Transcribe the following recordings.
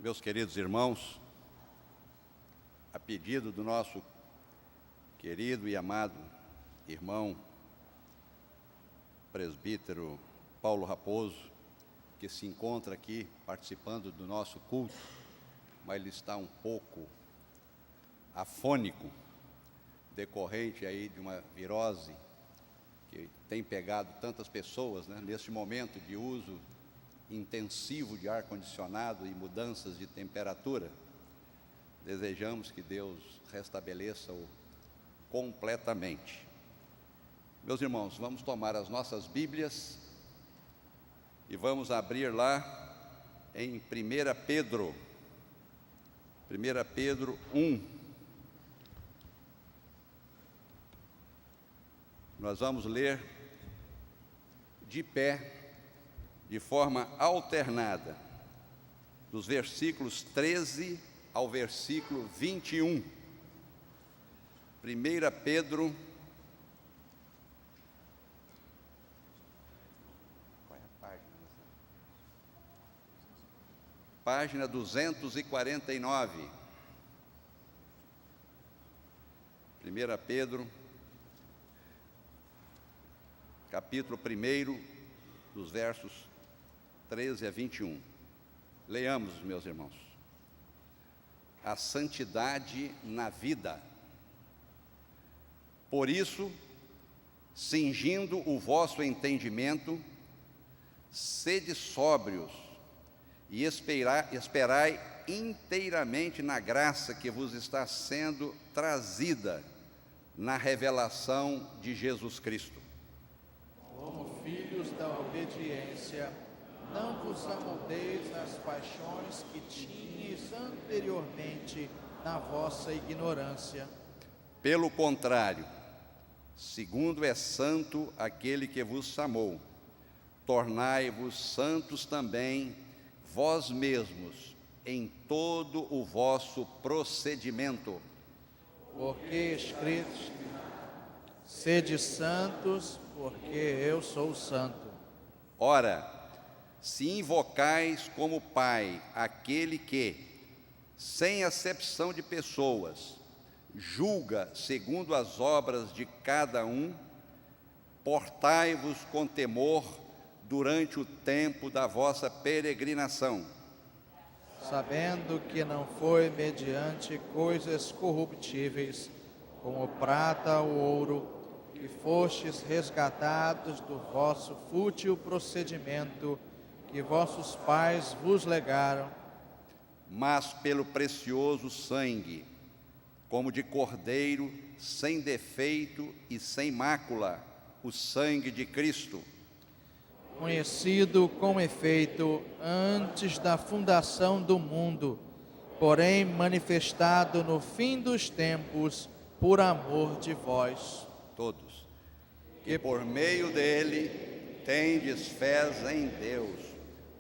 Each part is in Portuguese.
Meus queridos irmãos, a pedido do nosso querido e amado irmão, presbítero Paulo Raposo, que se encontra aqui participando do nosso culto, mas ele está um pouco afônico, decorrente aí de uma virose que tem pegado tantas pessoas, neste momento de uso intensivo de ar-condicionado e mudanças de temperatura. Desejamos que Deus restabeleça-o completamente. Meus irmãos, vamos tomar as nossas Bíblias e vamos abrir lá em 1 Pedro 1. Nós vamos ler de pé, de forma alternada, dos versículos 13 ao versículo 21. 1 Pedro, qual é a página? Página 249. 1 Pedro, capítulo 1, dos versos 13 a 21. Leamos, meus irmãos. A santidade na vida. Por isso, cingindo o vosso entendimento, sede sóbrios e esperai inteiramente na graça que vos está sendo trazida na revelação de Jesus Cristo. Como filhos da obediência, não vos amoldeis nas paixões que tinhas anteriormente na vossa ignorância. Pelo contrário, segundo é santo aquele que vos chamou, tornai-vos santos também vós mesmos em todo o vosso procedimento. Porque escrito: sede santos, porque eu sou santo. Ora, se invocais como Pai aquele que, sem acepção de pessoas, julga segundo as obras de cada um, portai-vos com temor durante o tempo da vossa peregrinação, Sabendo que não foi mediante coisas corruptíveis, como prata ou ouro, que fostes resgatados do vosso fútil procedimento que vossos pais vos legaram, mas pelo precioso sangue, como de cordeiro, sem defeito e sem mácula, o sangue de Cristo, conhecido com efeito antes da fundação do mundo, porém manifestado no fim dos tempos, por amor de vós. todos, que por meio dele tendes fé em Deus,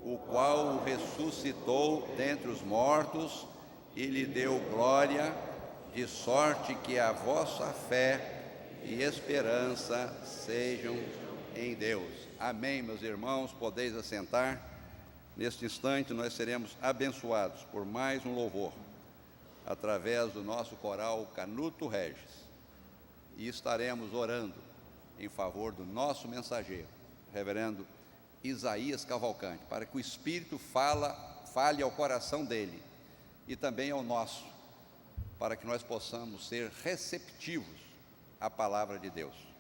o qual o ressuscitou dentre os mortos e lhe deu glória, de sorte que a vossa fé e esperança sejam em Deus. Amém, meus irmãos, podeis assentar. Neste instante nós seremos abençoados por mais um louvor, através do nosso coral Canuto Regis, e estaremos orando em favor do nosso mensageiro, reverendo Isaías Cavalcante, para que o Espírito fale ao coração dele e também ao nosso, para que nós possamos ser receptivos à palavra de Deus.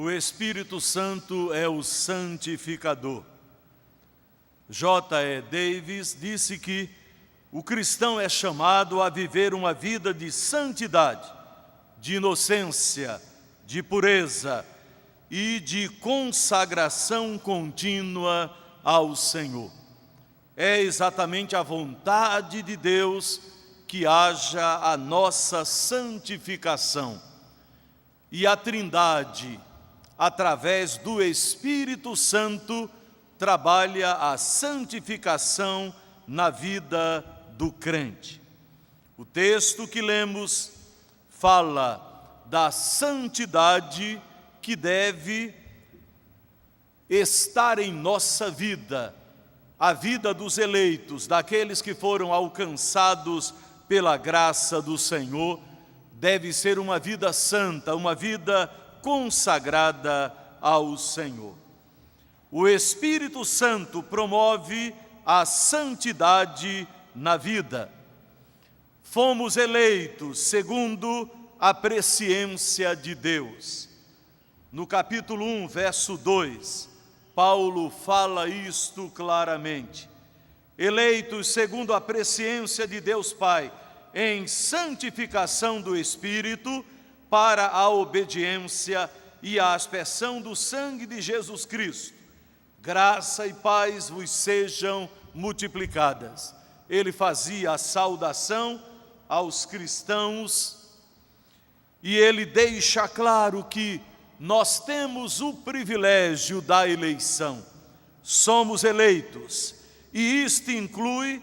O Espírito Santo é o santificador. J.E. Davis disse que o cristão é chamado a viver uma vida de santidade, de inocência, de pureza e de consagração contínua ao Senhor. É exatamente a vontade de Deus que haja a nossa santificação. E a Trindade, através do Espírito Santo, trabalha a santificação na vida do crente. O texto que lemos fala da santidade que deve estar em nossa vida, a vida dos eleitos, daqueles que foram alcançados pela graça do Senhor, deve ser uma vida santa, uma vida consagrada ao Senhor. O Espírito Santo promove a santidade na vida. Fomos eleitos segundo a presciência de Deus. No capítulo 1, verso 2, Paulo fala isto claramente. Eleitos segundo a presciência de Deus Pai, em santificação do Espírito, para a obediência e a aspersão do sangue de Jesus Cristo. Graça e paz vos sejam multiplicadas. Ele fazia a saudação aos cristãos e ele deixa claro que nós temos o privilégio da eleição. Somos eleitos e isto inclui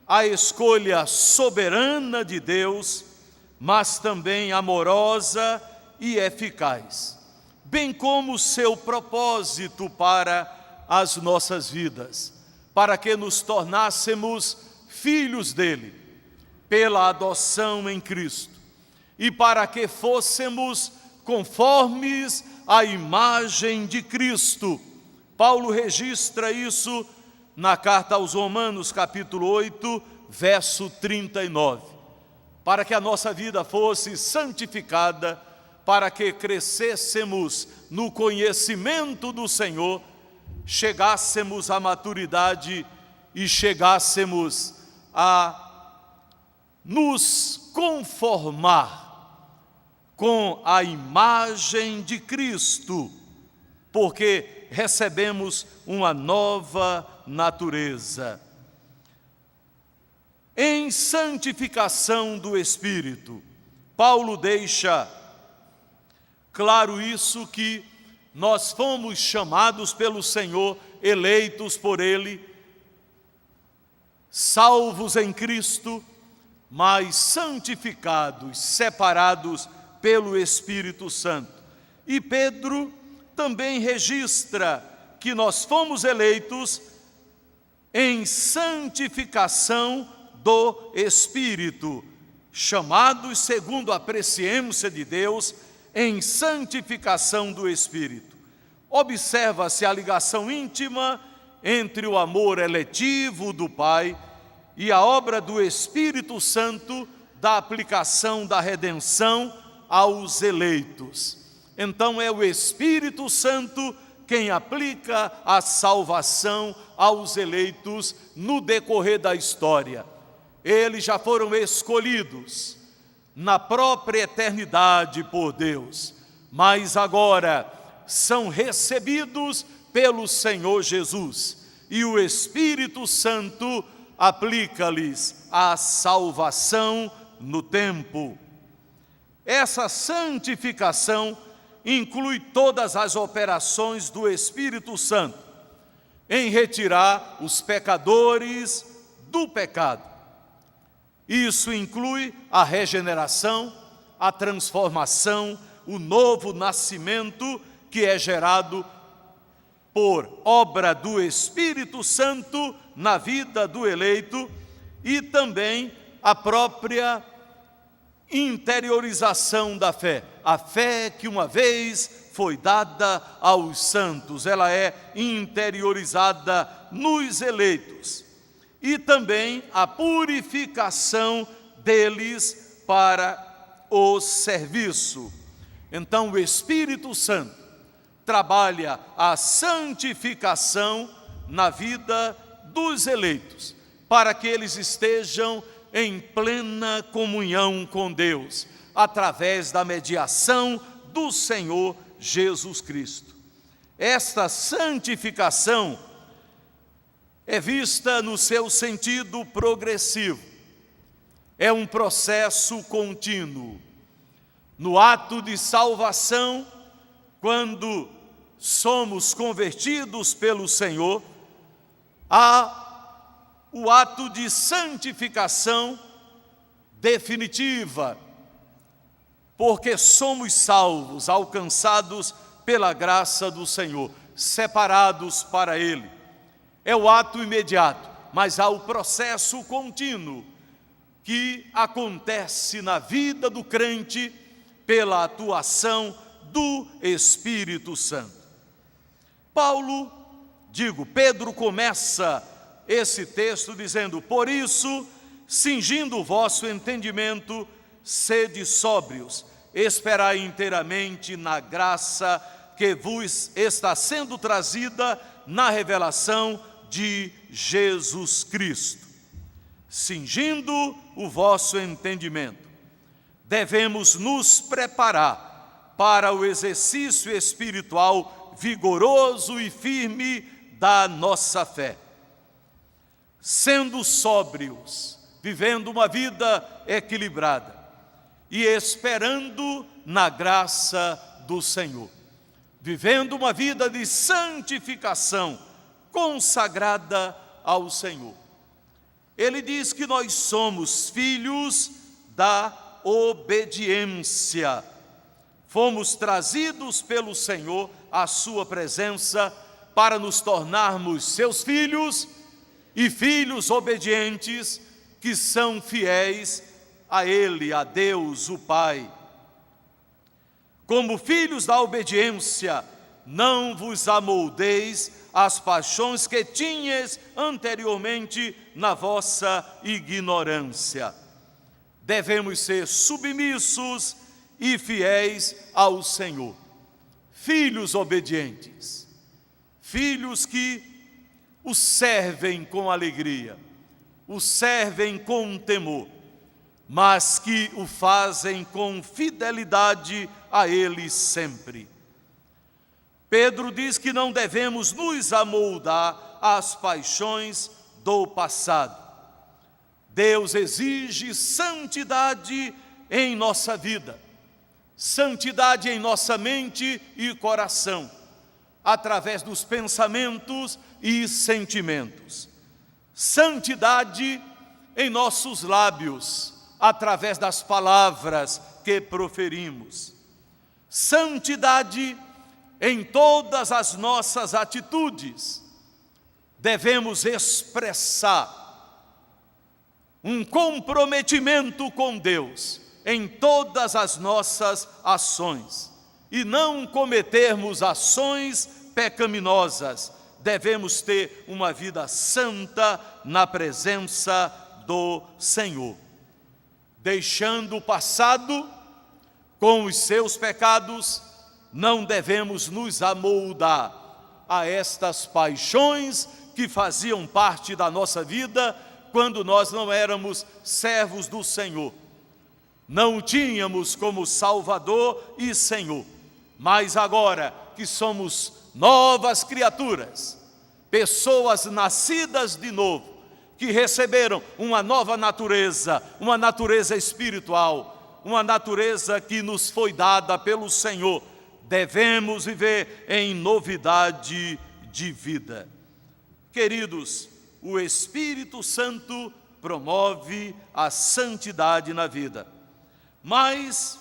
a escolha soberana de Deus, mas também amorosa e eficaz, bem como o seu propósito para as nossas vidas, para que nos tornássemos filhos dele, pela adoção em Cristo, e para que fôssemos conformes à imagem de Cristo. Paulo registra isso na carta aos Romanos, capítulo 8, verso 39. Para que a nossa vida fosse santificada, para que crescêssemos no conhecimento do Senhor, chegássemos à maturidade e chegássemos a nos conformar com a imagem de Cristo, porque recebemos uma nova natureza. Em santificação do Espírito, Paulo deixa claro isso, que nós fomos chamados pelo Senhor, eleitos por Ele, salvos em Cristo, mas santificados, separados pelo Espírito Santo. E Pedro também registra que nós fomos eleitos em santificação do Espírito, chamados segundo a presciência de Deus, em santificação do Espírito. Observa-se a ligação íntima entre o amor eletivo do Pai e a obra do Espírito Santo da aplicação da redenção aos eleitos. Então é o Espírito Santo quem aplica a salvação aos eleitos no decorrer da história. Eles já foram escolhidos na própria eternidade por Deus, mas agora são recebidos pelo Senhor Jesus, e o Espírito Santo aplica-lhes a salvação no tempo. Essa santificação inclui todas as operações do Espírito Santo em retirar os pecadores do pecado. Isso inclui a regeneração, a transformação, o novo nascimento que é gerado por obra do Espírito Santo na vida do eleito, e também a própria interiorização da fé. A fé que uma vez foi dada aos santos, ela é interiorizada nos eleitos. E também a purificação deles para o serviço. Então o Espírito Santo trabalha a santificação na vida dos eleitos, para que eles estejam em plena comunhão com Deus, através da mediação do Senhor Jesus Cristo. Esta santificação é vista no seu sentido progressivo. É um processo contínuo. No ato de salvação, quando somos convertidos pelo Senhor, há o ato de santificação definitiva, porque somos salvos, alcançados pela graça do Senhor, separados para Ele. É o ato imediato, mas há o processo contínuo que acontece na vida do crente pela atuação do Espírito Santo. Pedro começa esse texto dizendo: por isso, cingindo o vosso entendimento, sede sóbrios, esperai inteiramente na graça que vos está sendo trazida na revelação de Jesus Cristo. Cingindo o vosso entendimento, devemos nos preparar para o exercício espiritual vigoroso e firme da nossa fé. Sendo sóbrios, vivendo uma vida equilibrada e esperando na graça do Senhor, vivendo uma vida de santificação consagrada ao Senhor. Ele diz que nós somos filhos da obediência. Fomos trazidos pelo Senhor à sua presença para nos tornarmos seus filhos e filhos obedientes que são fiéis a Ele, a Deus, o Pai. Como filhos da obediência, não vos amoldeis às paixões que tinhas anteriormente na vossa ignorância. Devemos ser submissos e fiéis ao Senhor. Filhos obedientes, filhos que o servem com alegria, o servem com temor, mas que o fazem com fidelidade a Ele sempre. Pedro diz que não devemos nos amoldar às paixões do passado. Deus exige santidade em nossa vida, santidade em nossa mente e coração, através dos pensamentos e sentimentos. Santidade em nossos lábios, através das palavras que proferimos. Santidade em todas as nossas atitudes. Devemos expressar um comprometimento com Deus em todas as nossas ações e não cometermos ações pecaminosas. Devemos ter uma vida santa na presença do Senhor, deixando o passado com os seus pecados. Não devemos nos amoldar a estas paixões que faziam parte da nossa vida quando nós não éramos servos do Senhor. Não o tínhamos como Salvador e Senhor, mas agora que somos novas criaturas, pessoas nascidas de novo, que receberam uma nova natureza, uma natureza espiritual, uma natureza que nos foi dada pelo Senhor, devemos viver em novidade de vida. Queridos, o Espírito Santo promove a santidade na vida. Mas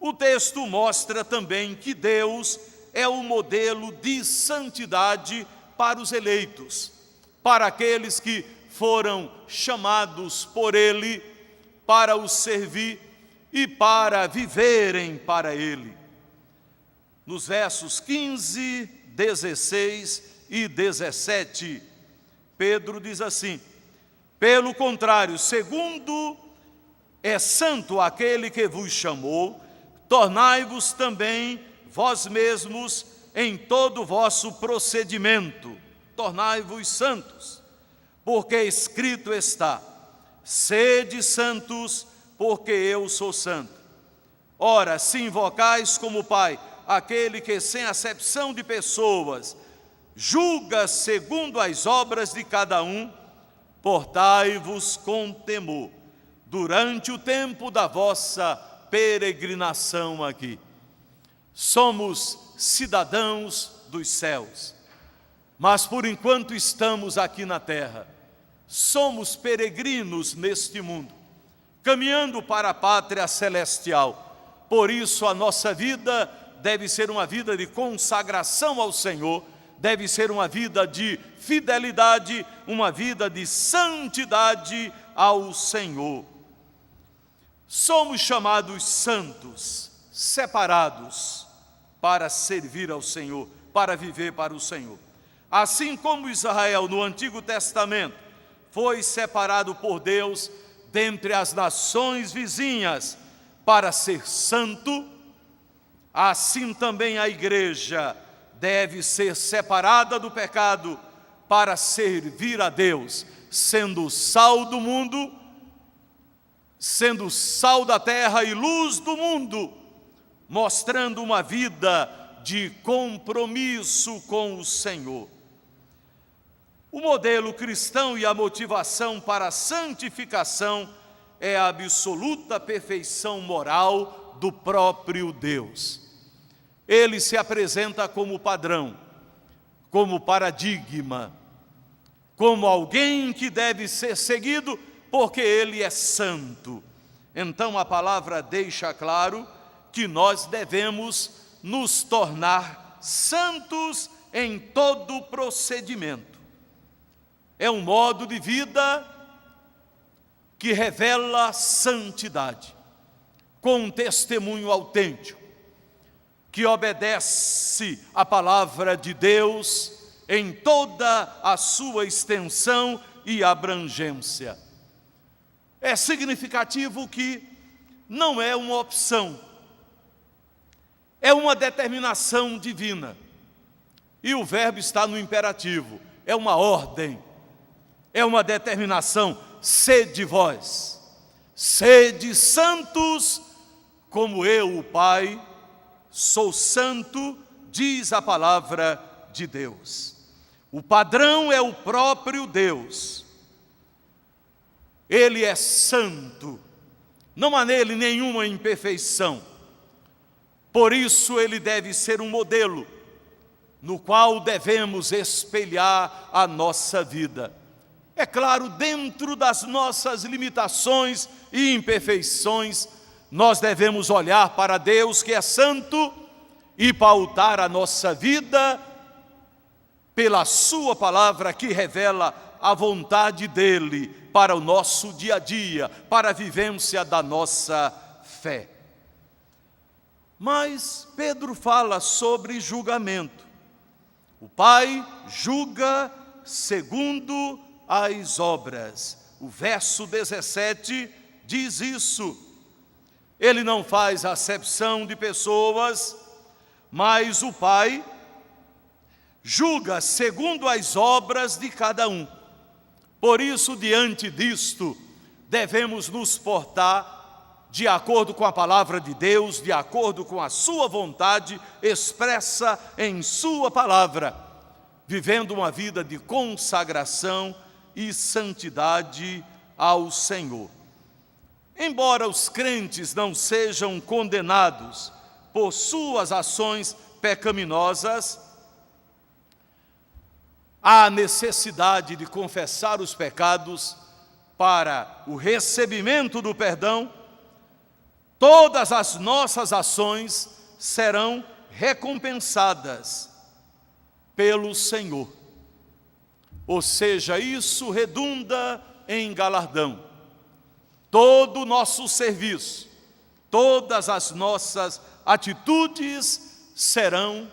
o texto mostra também que Deus é o modelo de santidade para os eleitos, para aqueles que foram chamados por Ele para o servir e para viverem para Ele. Nos versos 15, 16 e 17, Pedro diz assim: pelo contrário, segundo é santo aquele que vos chamou, tornai-vos também vós mesmos em todo o vosso procedimento, tornai-vos santos, porque escrito está: sede santos, porque eu sou santo. Ora, se invocais como Pai aquele que, sem acepção de pessoas, julga segundo as obras de cada um, portai-vos com temor durante o tempo da vossa peregrinação aqui. Somos cidadãos dos céus, mas por enquanto estamos aqui na terra, somos peregrinos neste mundo, caminhando para a pátria celestial. Por isso a nossa vida deve ser uma vida de consagração ao Senhor, deve ser uma vida de fidelidade, uma vida de santidade ao Senhor. Somos chamados santos, separados para servir ao Senhor, para viver para o Senhor. Assim como Israel no Antigo Testamento foi separado por Deus dentre as nações vizinhas para ser santo, assim também a igreja deve ser separada do pecado para servir a Deus, sendo sal do mundo, sendo sal da terra e luz do mundo, mostrando uma vida de compromisso com o Senhor. O modelo cristão e a motivação para a santificação é a absoluta perfeição moral do próprio Deus. Ele se apresenta como padrão, como paradigma, como alguém que deve ser seguido porque ele é santo. Então a palavra deixa claro que nós devemos nos tornar santos em todo o procedimento. É um modo de vida que revela santidade, com um testemunho autêntico, que obedece à palavra de Deus em toda a sua extensão e abrangência. É significativo que não é uma opção, é uma determinação divina. E o verbo está no imperativo, é uma ordem, é uma determinação: sede vós, sede santos, como eu, o Pai, sou santo, diz a palavra de Deus. O padrão é o próprio Deus. Ele é santo, não há nele nenhuma imperfeição. Por isso ele deve ser um modelo no qual devemos espelhar a nossa vida. É claro, dentro das nossas limitações e imperfeições, nós devemos olhar para Deus que é santo e pautar a nossa vida pela sua palavra que revela a vontade dele para o nosso dia a dia, para a vivência da nossa fé. Mas Pedro fala sobre julgamento. O Pai julga segundo as obras. O verso 17 diz isso. Ele não faz acepção de pessoas, mas o Pai julga segundo as obras de cada um. Por isso, diante disto, devemos nos portar de acordo com a palavra de Deus, de acordo com a sua vontade expressa em sua palavra, vivendo uma vida de consagração e santidade ao Senhor. Embora os crentes não sejam condenados por suas ações pecaminosas, há necessidade de confessar os pecados para o recebimento do perdão. Todas as nossas ações serão recompensadas pelo Senhor. Ou seja, isso redunda em galardão. Todo o nosso serviço, todas as nossas atitudes serão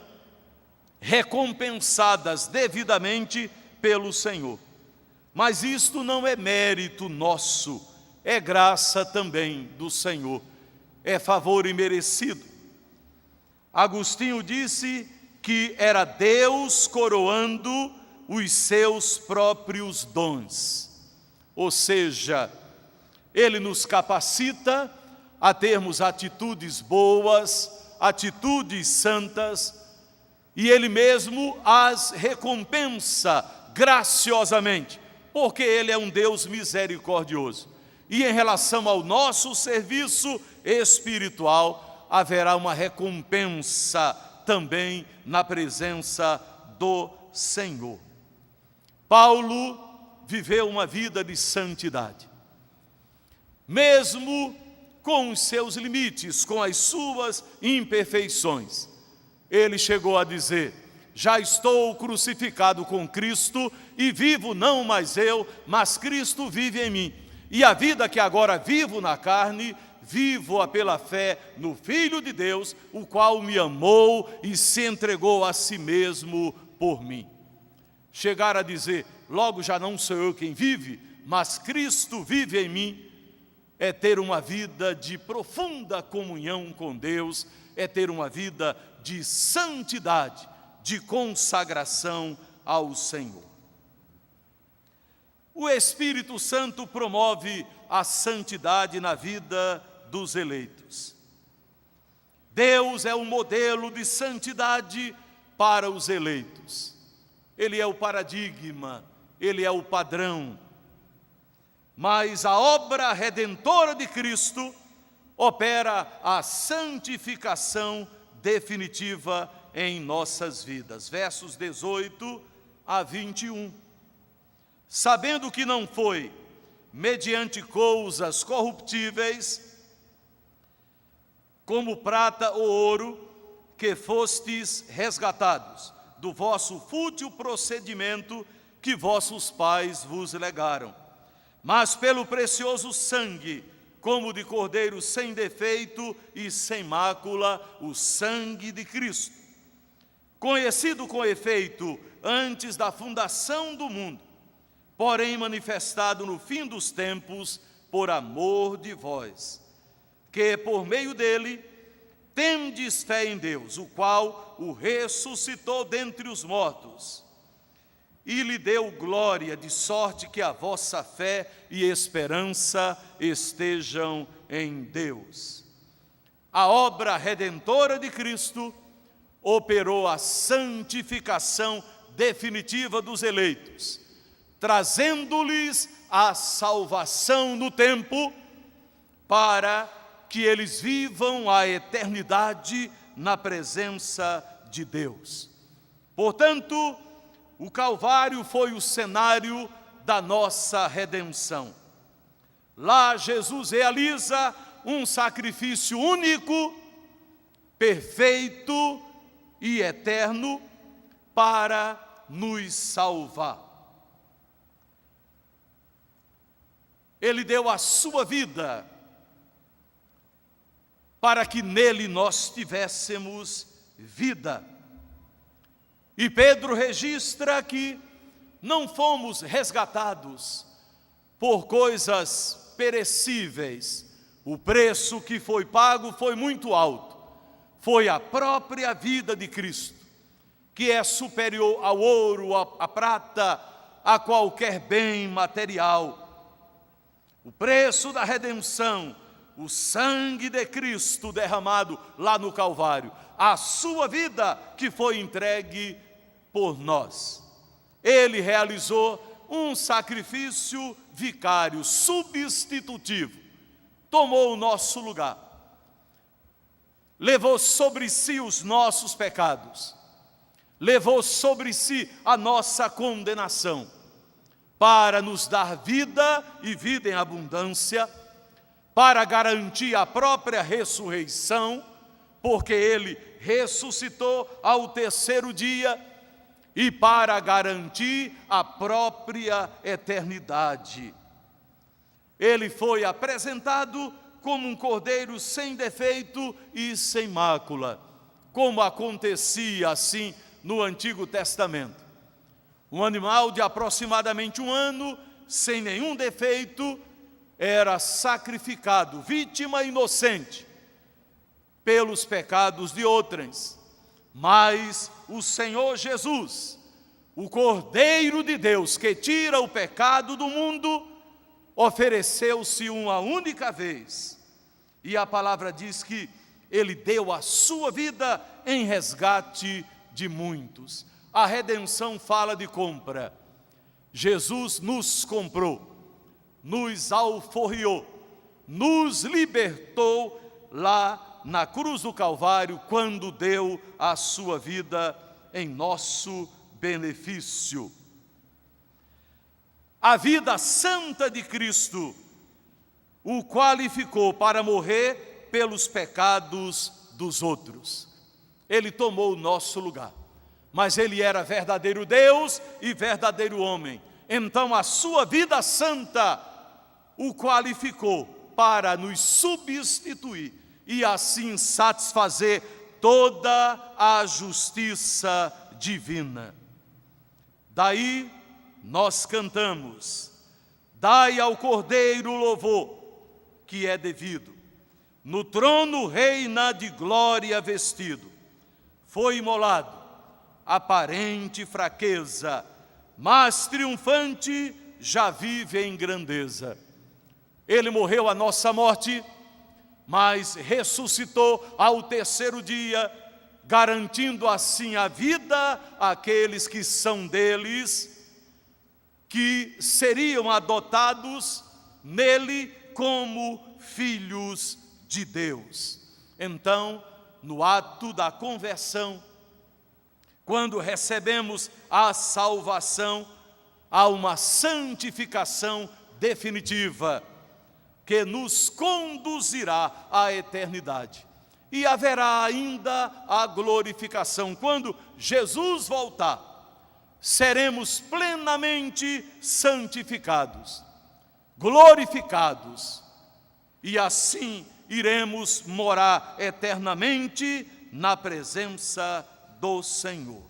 recompensadas devidamente pelo Senhor. Mas isto não é mérito nosso, é graça também do Senhor, é favor imerecido. Agostinho disse que era Deus coroando os seus próprios dons. Ou seja, Ele nos capacita a termos atitudes boas, atitudes santas, e Ele mesmo as recompensa graciosamente, porque Ele é um Deus misericordioso. E em relação ao nosso serviço espiritual, haverá uma recompensa também na presença do Senhor. Paulo viveu uma vida de santidade, mesmo com os seus limites, com as suas imperfeições. Ele chegou a dizer: já estou crucificado com Cristo e vivo não mais eu, mas Cristo vive em mim. E a vida que agora vivo na carne, vivo-a pela fé no Filho de Deus, o qual me amou e se entregou a si mesmo por mim. Chegar a dizer: logo já não sou eu quem vive, mas Cristo vive em mim, é ter uma vida de profunda comunhão com Deus, é ter uma vida de santidade, de consagração ao Senhor. O Espírito Santo promove a santidade na vida dos eleitos. Deus é um modelo de santidade para os eleitos. Ele é o paradigma, Ele é o padrão. Mas a obra redentora de Cristo opera a santificação definitiva em nossas vidas. Versos 18 a 21. Sabendo que não foi mediante coisas corruptíveis, como prata ou ouro, que fostes resgatados do vosso fútil procedimento que vossos pais vos legaram, mas pelo precioso sangue, como de cordeiro sem defeito e sem mácula, o sangue de Cristo, conhecido com efeito antes da fundação do mundo, porém manifestado no fim dos tempos por amor de vós, que por meio dele tendes fé em Deus, o qual o ressuscitou dentre os mortos e lhe deu glória, de sorte que a vossa fé e esperança estejam em Deus. A obra redentora de Cristo operou a santificação definitiva dos eleitos, trazendo-lhes a salvação no tempo, para que eles vivam a eternidade na presença de Deus. Portanto, o Calvário foi o cenário da nossa redenção. Lá Jesus realiza um sacrifício único, perfeito e eterno para nos salvar. Ele deu a sua vida para que nele nós tivéssemos vida. E Pedro registra que não fomos resgatados por coisas perecíveis. O preço que foi pago foi muito alto. Foi a própria vida de Cristo, que é superior ao ouro, à prata, a qualquer bem material. O preço da redenção, o sangue de Cristo derramado lá no Calvário, a sua vida que foi entregue por nós. Ele realizou um sacrifício vicário, substitutivo, tomou o nosso lugar, levou sobre si os nossos pecados, levou sobre si a nossa condenação, para nos dar vida e vida em abundância, para garantir a própria ressurreição, porque Ele ressuscitou ao terceiro dia, e para garantir a própria eternidade. Ele foi apresentado como um cordeiro sem defeito e sem mácula, como acontecia assim no Antigo Testamento. Um animal de aproximadamente 1 ano, sem nenhum defeito, era sacrificado, vítima inocente, pelos pecados de outrens. Mas o Senhor Jesus, o Cordeiro de Deus que tira o pecado do mundo, ofereceu-se uma única vez. E a palavra diz que Ele deu a sua vida em resgate de muitos. A redenção fala de compra. Jesus nos comprou, nos alforriou, nos libertou lá na cruz do Calvário, quando deu a sua vida em nosso benefício. A vida santa de Cristo o qualificou para morrer pelos pecados dos outros. Ele tomou o nosso lugar, mas Ele era verdadeiro Deus e verdadeiro homem. Então a sua vida santa o qualificou para nos substituir e assim satisfazer toda a justiça divina. Daí nós cantamos: dai ao Cordeiro o louvor que é devido, no trono reina de glória vestido, foi imolado, aparente fraqueza, mas triunfante já vive em grandeza. Ele morreu a nossa morte, mas ressuscitou ao terceiro dia, garantindo assim a vida àqueles que são deles, que seriam adotados nele como filhos de Deus. Então, no ato da conversão, quando recebemos a salvação, há uma santificação definitiva que nos conduzirá à eternidade. E haverá ainda a glorificação. Quando Jesus voltar, seremos plenamente santificados, glorificados, e assim iremos morar eternamente na presença do Senhor.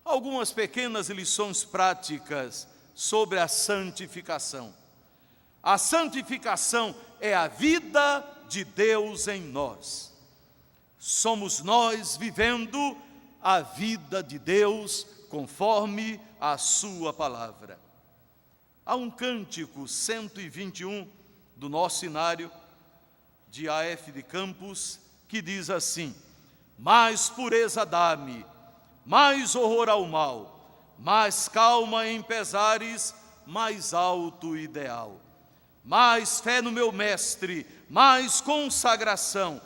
Algumas pequenas lições práticas sobre a santificação. A santificação é a vida de Deus em nós. Somos nós vivendo a vida de Deus conforme a sua palavra. Há um cântico 121 do nosso inário de A.F. de Campos que diz assim: mais pureza dá-me, mais horror ao mal, mais calma em pesares, mais alto ideal. Mais fé no meu mestre, mais consagração,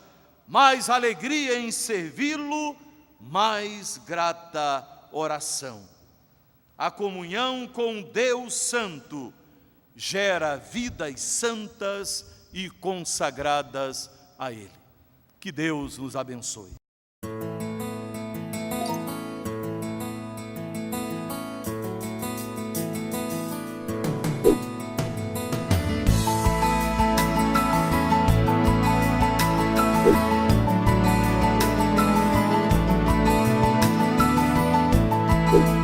mais alegria em servi-lo, mais grata oração. A comunhão com Deus Santo gera vidas santas e consagradas a Ele. Que Deus nos abençoe. Thank you.